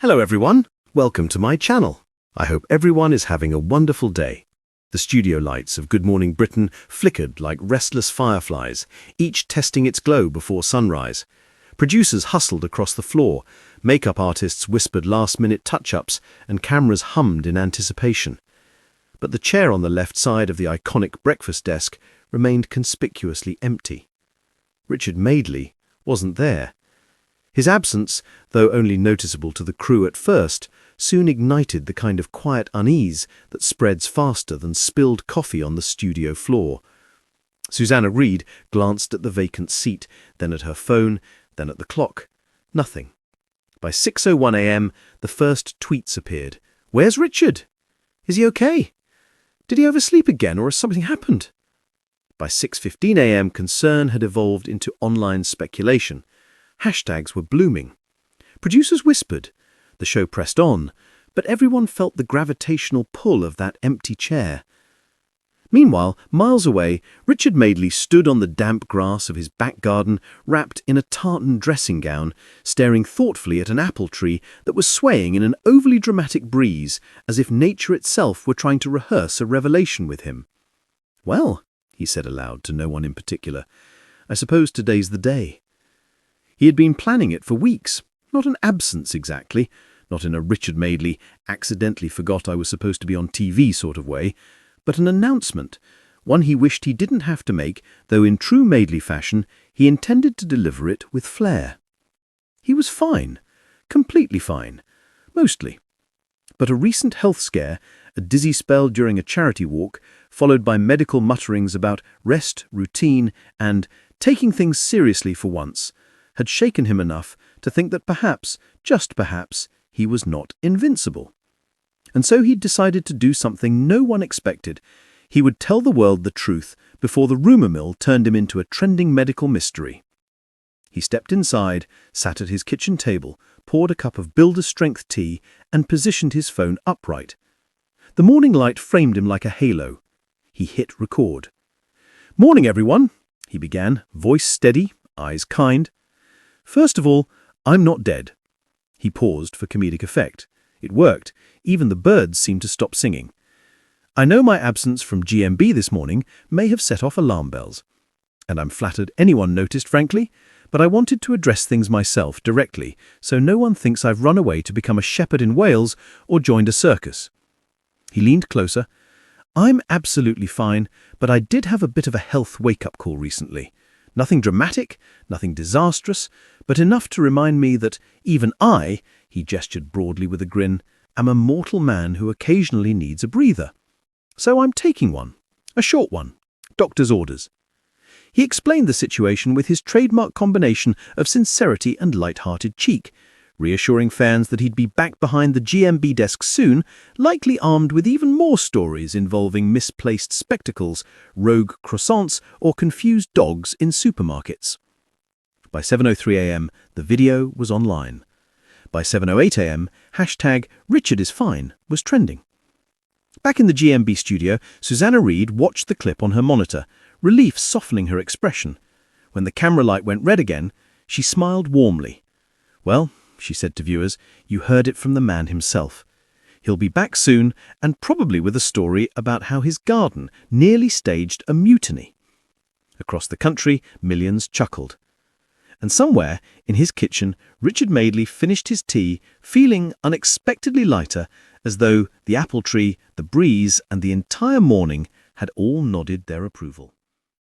Hello everyone, welcome to my channel. I hope everyone is having a wonderful day. The studio lights of Good Morning Britain flickered like restless fireflies, each testing its glow before sunrise. Producers hustled across the floor, makeup artists whispered last-minute touch-ups, and cameras hummed in anticipation. But the chair on the left side of the iconic breakfast desk remained conspicuously empty. Richard Madeley wasn't there. His absence, though only noticeable to the crew at first, soon ignited the kind of quiet unease that spreads faster than spilled coffee on the studio floor. Susanna Reid glanced at the vacant seat, then at her phone, then at the clock. Nothing. By 6:01 a.m., the first tweets appeared. "Where's Richard? Is he okay? Did he oversleep again, or has something happened?" By 6:15 a.m., concern had evolved into online speculation. Hashtags were blooming. Producers whispered. The show pressed on, but everyone felt the gravitational pull of that empty chair. Meanwhile, miles away, Richard Madeley stood on the damp grass of his back garden, wrapped in a tartan dressing gown, staring thoughtfully at an apple tree that was swaying in an overly dramatic breeze, as if nature itself were trying to rehearse a revelation with him. "Well," he said aloud to no one in particular, "I suppose today's the day." He had been planning it for weeks, not an absence exactly, not in a Richard Madeley accidentally forgot I was supposed to be on TV sort of way, but an announcement, one he wished he didn't have to make, though in true Madeley fashion he intended to deliver it with flair. He was fine, completely fine, mostly. But a recent health scare, a dizzy spell during a charity walk, followed by medical mutterings about rest, routine, and taking things seriously for once, had shaken him enough to think that perhaps, just perhaps, he was not invincible. And so he'd decided to do something no one expected. He would tell the world the truth before the rumour mill turned him into a trending medical mystery. He stepped inside, sat at his kitchen table, poured a cup of builder-strength tea, and positioned his phone upright. The morning light framed him like a halo. He hit record. "Morning, everyone," he began, voice steady, eyes kind. "First of all, I'm not dead." He paused for comedic effect. It worked. Even the birds seemed to stop singing. "I know my absence from GMB this morning may have set off alarm bells. And I'm flattered anyone noticed, frankly, but I wanted to address things myself directly, so no one thinks I've run away to become a shepherd in Wales or joined a circus." He leaned closer. "I'm absolutely fine, but I did have a bit of a health wake-up call recently. Nothing dramatic, nothing disastrous, but enough to remind me that even I," he gestured broadly with a grin, "am a mortal man who occasionally needs a breather. So I'm taking one, a short one, doctor's orders." He explained the situation with his trademark combination of sincerity and light-hearted cheek, reassuring fans that he'd be back behind the GMB desk soon, likely armed with even more stories involving misplaced spectacles, rogue croissants, or confused dogs in supermarkets. By 7:03 a.m., the video was online. By 7:08 a.m., hashtag #RichardIsFine was trending. Back in the GMB studio, Susanna Reid watched the clip on her monitor, relief softening her expression. When the camera light went red again, she smiled warmly. "Well," she said to viewers, "you heard it from the man himself. He'll be back soon, and probably with a story about how his garden nearly staged a mutiny." Across the country, millions chuckled. And somewhere, in his kitchen, Richard Madeley finished his tea, feeling unexpectedly lighter, as though the apple tree, the breeze, and the entire morning had all nodded their approval.